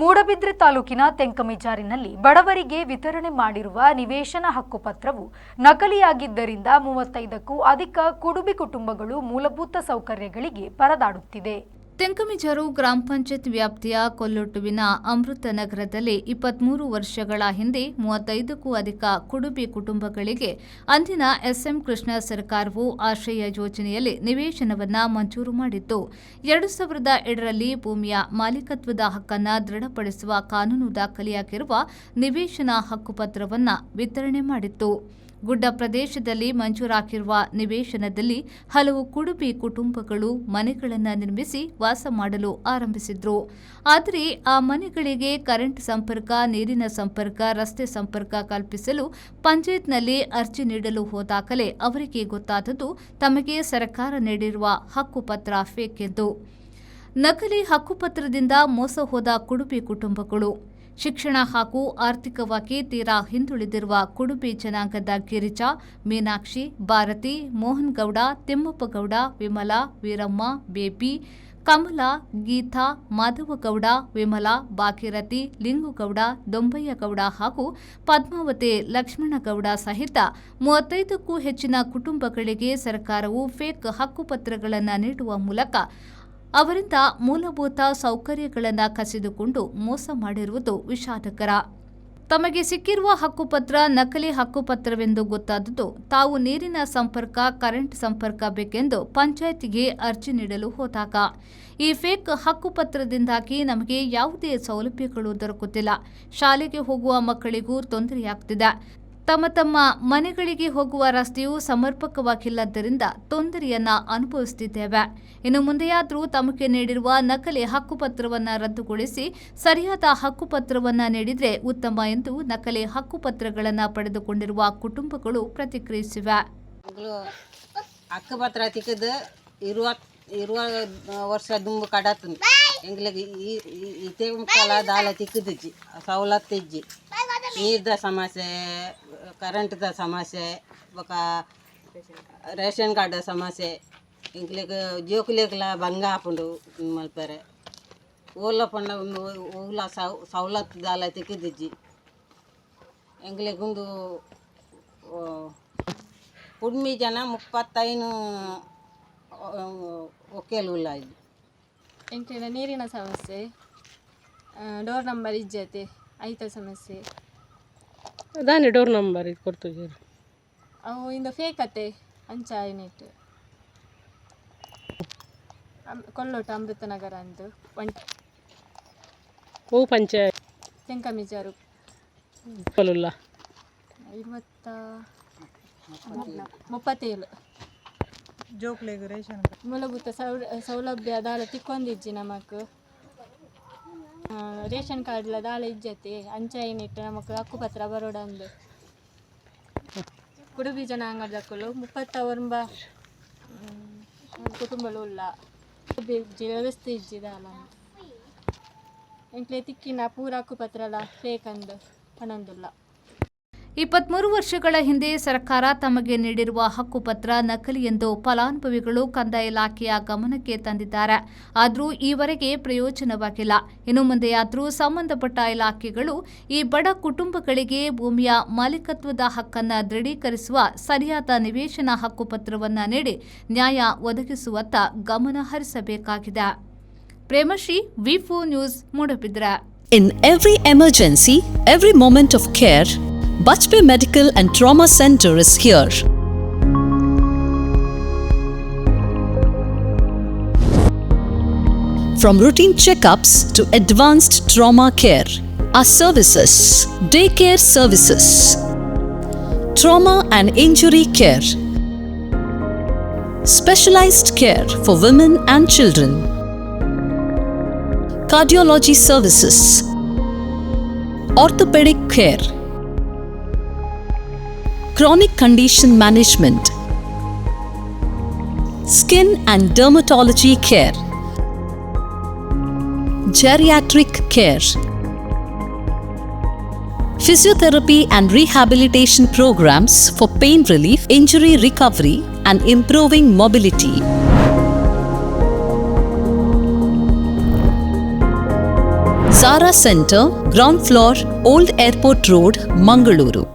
ಮೂಡಬಿದ್ರೆ ತಾಲೂಕಿನ ತೆಂಕಮಿಜಾರಿನಲ್ಲಿ ಬಡವರಿಗೆ ವಿತರಣೆ ಮಾಡಿರುವ ನಿವೇಶನ ಹಕ್ಕುಪತ್ರವು ನಕಲಿಯಾಗಿದ್ದರಿಂದ 35ಕ್ಕೂ ಅಧಿಕ ಕುಡುಬಿ ಕುಟುಂಬಗಳು ಮೂಲಭೂತ ಸೌಕರ್ಯಗಳಿಗೆ ಪರದಾಡುತ್ತಿದೆ. ತೆಂಕಮಿಜಾರು ಗ್ರಾಮ ಪಂಚಾಯತ್ ವ್ಯಾಪ್ತಿಯ ಕೊಲ್ಲೊಟ್ಟುವಿನ ಅಮೃತ ನಗರದಲ್ಲಿ 23 ವರ್ಷಗಳ ಹಿಂದೆ 35ಕ್ಕೂ ಅಧಿಕ ಕುಡುಬಿ ಕುಟುಂಬಗಳಿಗೆ ಅಂದಿನ ಎಸ್ಎಂ ಕೃಷ್ಣ ಸರ್ಕಾರವು ಆಶ್ರಯ ಯೋಜನೆಯಲ್ಲಿ ನಿವೇಶನವನ್ನು ಮಂಜೂರು ಮಾಡಿತ್ತು. 2002ರಲ್ಲಿ ಭೂಮಿಯ ಮಾಲೀಕತ್ವದ ಹಕ್ಕನ್ನು ದೃಢಪಡಿಸುವ ಕಾನೂನು ದಾಖಲೆಯಾಗಿರುವ ನಿವೇಶನ ಹಕ್ಕುಪತ್ರವನ್ನು ವಿತರಣೆ ಮಾಡಿತ್ತು. ಗುಡ್ಡ ಪ್ರದೇಶದಲ್ಲಿ ಮಂಜೂರಾಗಿರುವ ನಿವೇಶನದಲ್ಲಿ ಹಲವು ಕುಡುಬಿ ಕುಟುಂಬಗಳು ಮನೆಗಳನ್ನು ನಿರ್ಮಿಸಿ ವಾಸ ಮಾಡಲು ಆರಂಭಿಸಿದ್ರು. ಆದರೆ ಆ ಮನೆಗಳಿಗೆ ಕರೆಂಟ್ ಸಂಪರ್ಕ, ನೀರಿನ ಸಂಪರ್ಕ, ರಸ್ತೆ ಸಂಪರ್ಕ ಕಲ್ಪಿಸಲು ಪಂಚಾಯತ್ನಲ್ಲಿ ಅರ್ಜಿ ನೀಡಲು ಹೋದಾಗಲೇ ಅವರಿಗೆ ಗೊತ್ತಾದದ್ದು ತಮಗೆ ಸರ್ಕಾರ ನೀಡಿರುವ ಹಕ್ಕುಪತ್ರ ಫೇಕ್ ಎಂದು. ನಕಲಿ ಹಕ್ಕುಪತ್ರದಿಂದ ಮೋಸ ಹೋದ ಕುಡುಬಿ ಕುಟುಂಬಗಳು, ಶಿಕ್ಷಣ ಹಾಗೂ ಆರ್ಥಿಕವಾಗಿ ತೀರಾ ಹಿಂದುಳಿದಿರುವ ಕುಡುಬಿ ಜನಾಂಗದ ಗಿರಿಜಾ, ಮೀನಾಕ್ಷಿ, ಭಾರತಿ, ಮೋಹನ್ ಗೌಡ, ತಿಮ್ಮಪ್ಪಗೌಡ, ವಿಮಲಾ, ವೀರಮ್ಮ, ಬೇಬಿ, ಕಮಲಾ, ಗೀತಾ, ಮಾಧವಗೌಡ, ವಿಮಲಾ, ಭಾಗೀರಥಿ, ಲಿಂಗುಗೌಡ, ದೊಂಬಯ್ಯಗೌಡ ಹಾಗೂ ಪದ್ಮಾವತಿ ಲಕ್ಷ್ಮಣಗೌಡ ಸಹಿತ 35ಕ್ಕೂ ಹೆಚ್ಚಿನ ಕುಟುಂಬಗಳಿಗೆ ಸರ್ಕಾರವು ಫೇಕ್ ಹಕ್ಕುಪತ್ರಗಳನ್ನು ನೀಡುವ ಮೂಲಕ ಅವರಿಂದ ಮೂಲಭೂತ ಸೌಕರ್ಯಗಳನ್ನು ಕಸಿದುಕೊಂಡು ಮೋಸ ಮಾಡಿರುವುದು ವಿಷಾದಕರ. ತಮಗೆ ಸಿಕ್ಕಿರುವ ಹಕ್ಕುಪತ್ರ ನಕಲಿ ಹಕ್ಕುಪತ್ರವೆಂದು ಗೊತ್ತಾದುದು ತಾವು ನೀರಿನ ಸಂಪರ್ಕ, ಕರೆಂಟ್ ಸಂಪರ್ಕ ಬೇಕೆಂದು ಪಂಚಾಯತಿಗೆ ಅರ್ಜಿ ನೀಡಲು ಹೋದಾಗ. ಈ ಫೇಕ್ ಹಕ್ಕುಪತ್ರದಿಂದಾಗಿ ನಮಗೆ ಯಾವುದೇ ಸೌಲಭ್ಯಗಳು ದೊರಕುತ್ತಿಲ್ಲ. ಶಾಲೆಗೆ ಹೋಗುವ ಮಕ್ಕಳಿಗೂ ತೊಂದರೆಯಾಗ್ತಿದೆ. ತಮ್ಮ ಮನೆಗಳಿಗೆ ಹೋಗುವ ರಸ್ತೆಯು ಸಮರ್ಪಕವಾಗಿಲ್ಲದ್ದರಿಂದ ತೊಂದರೆಯನ್ನ ಅನುಭವಿಸುತ್ತಿದ್ದೇವೆ. ಇನ್ನು ಮುಂದೆಯಾದರೂ ತಮಗೆ ನೀಡಿರುವ ನಕಲಿ ಹಕ್ಕುಪತ್ರವನ್ನು ರದ್ದುಗೊಳಿಸಿ ಸರಿಯಾದ ಹಕ್ಕುಪತ್ರವನ್ನು ನೀಡಿದರೆ ಉತ್ತಮ ಎಂದು ನಕಲಿ ಹಕ್ಕುಪತ್ರಗಳನ್ನು ಪಡೆದುಕೊಂಡಿರುವ ಕುಟುಂಬಗಳು ಪ್ರತಿಕ್ರಿಯಿಸಿವೆ. ಹಕ್ಕುಪತ್ರ ತಿಕ್ಕದು 20 ವರ್ಷ ದುಂಬು ಕಡತು ಎಂಗ್ಲಿಗೆ ಇತೇ ಕಾಲ ದಾಲ ತಿಕ್ಕದಿಜ್ಜಿ ಸವಲತ್ತಿಜ್ಜಿ ನೀರ್ದ ಸಮಸ್ಯೆ, ಕರೆಂಟ್ದ ಸಮಸ್ಯೆ, ಬೊಕ ರೇಷನ್ ಕಾರ್ಡ್ ಸಮಸ್ಯೆ, ಎಂಗ್ಲಿಗೆ ಜೋಕುಲೆಗ್ಲ ಭಂಗ ಹಾಪುಂಡು ಮಲ್ಪೆರೆ ಓಲ ಪಂಡ ಓಲ ಸವಲತ್ತು ದಾಲ ತಿಕ್ಕದಿಜ್ಜಿ ಎಂಗ್ಲಿಗೊಂದು ಕುಡ್ಮಿ ಜನ 35 ಒಕ್ಕೇಲು ಇಲ್ಲ ಇಲ್ಲಿ. ಎಂಕ್ಲಿನ ನೀರಿನ ಸಮಸ್ಯೆ, ಡೋರ್ ನಂಬರ್ ಇಜ್ಜತೆ ಐತ ಸಮಸ್ಯೆ ಅದಾನೆ ಡೋರ್ ನಂಬರ್ ಇದು ಕೊಡ್ತೀವಿ ಅವು ಇಂದು ಫೇಕ್ ಅತ್ತೆ ಅಂಚ ಏನಿಟ್ಟು ಕೊಲ್ಲೋಟ ಅಮೃತ ನಗರ ಅಂದು ಹೂ ಪಂಚಾಯತ್ ತೆಂಕಮಿಜಾರು ಕೊಲ್ಲುಲ್ಲ 37 ಜೋಕ್ಲೆಗ್ ರೇಷನ್ ಮೂಲಭೂತ ಸೌಲಭ್ಯ ದಾಲ ತಿಕ್ಕೊಂದಿಜ್ಜಿ ನಮಕ್ ರೇಷನ್ ಕಾರ್ಡ್ಲ ದಾಲ ಇಜ್ಜತಿ ಅಂಚ ಏನಿಟ್ಟು ನಮಕ್ ಹಕ್ಕುಪತ್ರ ಬರೋಡ ಅಂದು ಕುಡುಬಿ ಜನಾಂಗದಕ್ಕಲು 39 ಕುಟುಂಬಗಳು ಇಲ್ಲ ವ್ಯವಸ್ಥೆ ಇಜ್ಜಿದಾಲ ಎಂಕ್ಲೆ ತಿಕ್ಕಿನ ಪೂರ ಹಕ್ಕುಪತ್ರಲ ಫೇಕ್ ಅಂದು ಹಣಂದುಲ್ಲ. 23 ವರ್ಷಗಳ ಹಿಂದೆ ಸರ್ಕಾರ ತಮಗೆ ನೀಡಿರುವ ಹಕ್ಕುಪತ್ರ ನಕಲಿ ಎಂದು ಫಲಾನುಭವಿಗಳು ಕಂದಾಯ ಇಲಾಖೆಯ ಗಮನಕ್ಕೆ ತಂದಿದ್ದಾರೆ. ಆದರೂ ಈವರೆಗೆ ಪ್ರಯೋಜನವಾಗಿಲ್ಲ. ಇನ್ನು ಮುಂದೆಯಾದರೂ ಸಂಬಂಧಪಟ್ಟ ಇಲಾಖೆಗಳು ಈ ಬಡ ಕುಟುಂಬಗಳಿಗೆ ಭೂಮಿಯ ಮಾಲೀಕತ್ವದ ಹಕ್ಕನ್ನು ದೃಢೀಕರಿಸುವ ಸರಿಯಾದ ನಿವೇಶನ ಹಕ್ಕುಪತ್ರವನ್ನು ನೀಡಿ ನ್ಯಾಯ ಒದಗಿಸುವತ್ತ ಗಮನ ಹರಿಸಬೇಕಾಗಿದೆ. ಪ್ರೇಮಶ್ರೀ, ವಿ4 news, Moodbidri. In every emergency, every moment of care, Bajpayee Medical and Trauma Center is here. From routine checkups to advanced trauma care, our services: daycare services, trauma and injury care, specialized care for women and children, cardiology services, orthopedic care, chronic condition management, skin and dermatology care, geriatric care, physiotherapy and rehabilitation programs for pain relief, injury recovery and improving mobility. Zara Center, ground floor, Old Airport Road, Mangaluru.